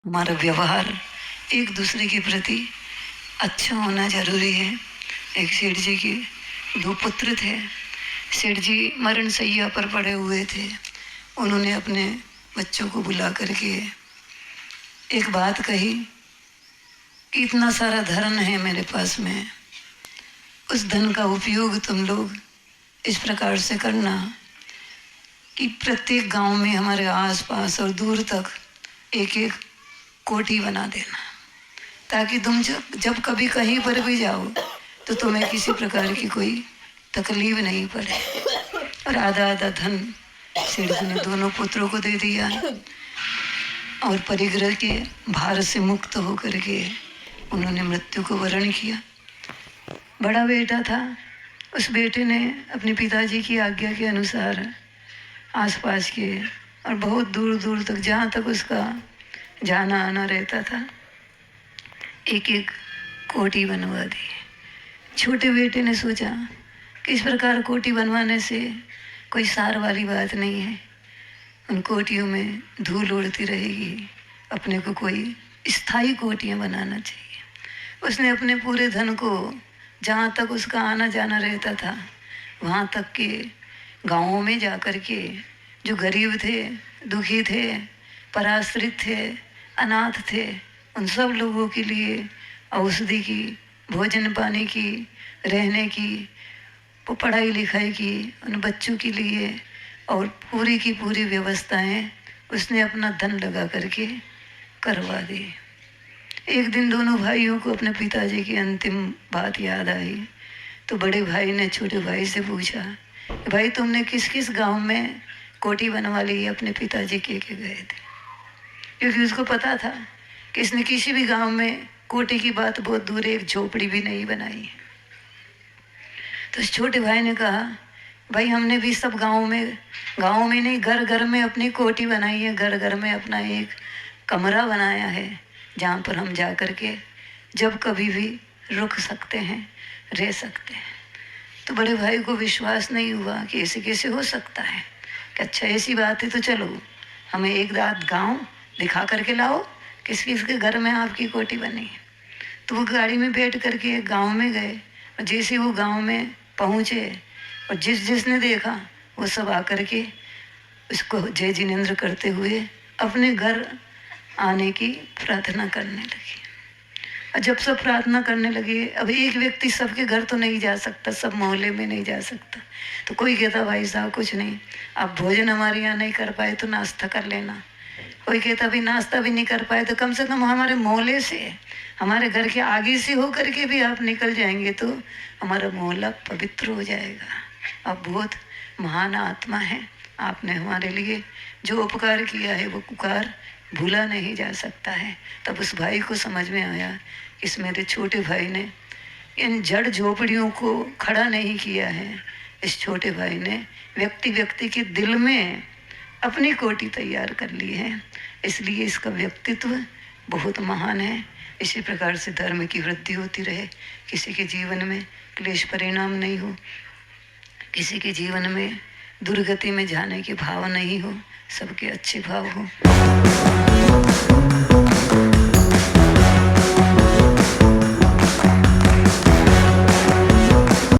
हमारा व्यवहार एक दूसरे के प्रति अच्छा होना जरूरी है। एक सेठ जी के 2 पुत्र थे। सेठ जी मरण शैया पर पड़े हुए थे। उन्होंने अपने बच्चों को बुला करके एक बात कही कि इतना सारा धन है मेरे पास में, उस धन का उपयोग तुम लोग इस प्रकार से करना कि प्रत्येक गांव में हमारे आसपास और दूर तक एक एक कोठी बना देना, ताकि तुम जब कभी कहीं पर भी जाओ तो तुम्हें किसी प्रकार की कोई तकलीफ नहीं पड़े। और आधा आधा धन सेठ जी ने दोनों पुत्रों को दे दिया और परिग्रह के भार से मुक्त होकर के उन्होंने मृत्यु को वरण किया। बड़ा बेटा था, उस बेटे ने अपने पिताजी की आज्ञा के अनुसार आसपास के और बहुत दूर दूर तक जहाँ तक उसका जाना आना रहता था एक एक कोठी बनवा दी। छोटे बेटे ने सोचा कि इस प्रकार कोठी बनवाने से कोई सार वाली बात नहीं है, उन कोठियों में धूल उड़ती रहेगी, अपने को कोई स्थायी कोठियाँ बनाना चाहिए। उसने अपने पूरे धन को जहाँ तक उसका आना जाना रहता था वहाँ तक के गाँवों में जा कर के जो गरीब थे, दुखी थे, पराश्रित थे, अनाथ थे, उन सब लोगों के लिए औषधि की, भोजन पानी की, रहने की, पढ़ाई लिखाई की, उन बच्चों के लिए और पूरी की पूरी व्यवस्थाएं उसने अपना धन लगा करके करवा दी। एक दिन दोनों भाइयों को अपने पिताजी की अंतिम बात याद आई तो बड़े भाई ने छोटे भाई से पूछा, भाई तुमने किस किस गांव में कोठी बनवा ली? अपने पिताजी के गए थे, क्योंकि उसको पता था कि इसने किसी भी गांव में कोठी की बात बहुत दूर, एक झोपड़ी भी नहीं बनाई। तो छोटे भाई ने कहा, भाई हमने भी सब गांव में नहीं, घर घर में अपनी कोठी बनाई है, घर घर में अपना एक कमरा बनाया है जहाँ पर हम जा कर के जब कभी भी रुक सकते हैं, रह सकते हैं। तो बड़े भाई को विश्वास नहीं हुआ कि ऐसे कैसे हो सकता है, कि अच्छा ऐसी बात है तो चलो हमें एक रात गांव दिखा करके लाओ, किस किसके घर में आपकी कोठी बनी है। तो वो गाड़ी में बैठ करके गांव में गए और जैसे वो गांव में पहुँचे और जिसने देखा वो सब आकर के उसको जय जिनेंद्र करते हुए अपने घर आने की प्रार्थना करने लगे। और जब सब प्रार्थना करने लगे, अब एक व्यक्ति सबके घर तो नहीं जा सकता, सब मोहल्ले में नहीं जा सकता, तो कोई कहता भाई साहब कुछ नहीं, आप भोजन हमारे यहाँ नहीं कर पाए तो नाश्ता कर लेना। कोई कहता भी नाश्ता भी नहीं कर पाए तो कम से कम हमारे मोहल्ले से, हमारे घर के आगे से हो करके भी आप निकल जाएंगे तो हमारा मोहल्ला पवित्र हो जाएगा। आप बहुत महान आत्मा है, आपने हमारे लिए जो उपकार किया है वो उपकार भूला नहीं जा सकता है। तब उस भाई को समझ में आया, इस मेरे छोटे भाई ने इन जड़ झोपड़ियों को खड़ा नहीं किया है, इस छोटे भाई ने व्यक्ति व्यक्ति के दिल में अपनी कोठी तैयार कर ली है, इसलिए इसका व्यक्तित्व बहुत महान है। इसी प्रकार से धर्म की वृद्धि होती रहे, किसी के जीवन में क्लेश परिणाम नहीं हो, किसी के जीवन में दुर्गति में जाने के भाव नहीं हो, सबके अच्छे भाव हो।